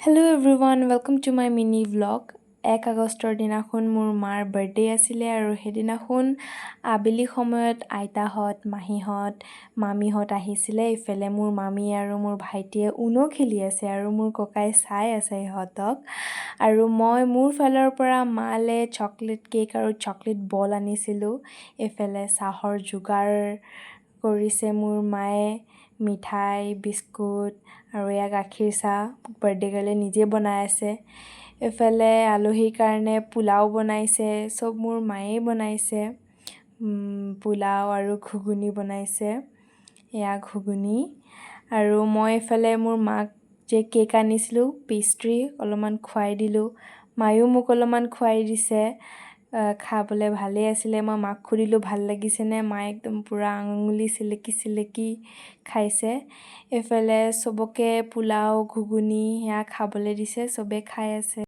Hello' everyone, welcome to my mini vlog. 1 আগষ্টৰ দিনাখন মোৰ মাৰ বাৰ্থডে আছিলে আৰু সেইদিনাখন আবেলি সময়ত আইতাহঁত, মাহীহঁত, মামীহঁত আহিছিলে। ইফালে মোৰ মামী আৰু মোৰ ভাইটিয়ে ঊনো খেলি আছে আৰু মোৰ ককাই চাই আছে সিহঁতক। আৰু মই মোৰ ফালৰ পৰা মালে চকলেট কেক আৰু চকলেট বল আনিছিলোঁ। এইফালে চাহৰ যোগাৰ কৰিছে মোৰ মায়ে, মিঠাই, বিস্কুট আৰু এয়া গাখীৰ চাহ বাৰ্থডে গাৰ্লে নিজে বনাই আছে। এইফালে আলহীৰ কাৰণে পোলাও বনাইছে, চব মোৰ মায়েই বনাইছে। পোলাও আৰু ঘুগুনি বনাইছে, এয়া ঘুগুনি। আৰু মই এইফালে মোৰ মাক যে কেক আনিছিলোঁ পেষ্ট্ৰি অলপমান খুৱাই দিলোঁ, মায়েও মোক অলপমান খুৱাই দিছে। খাবলৈ ভালেই আছিলে। মই মাক সুধিলোঁ ভাল লাগিছেনে, মায়ে একদম পূৰা আঙুলি চিলেকি খাইছে। এইফালে চবকে পোলাও ঘুগুনি সেয়া খাবলৈ দিছে, চবে খাই আছে।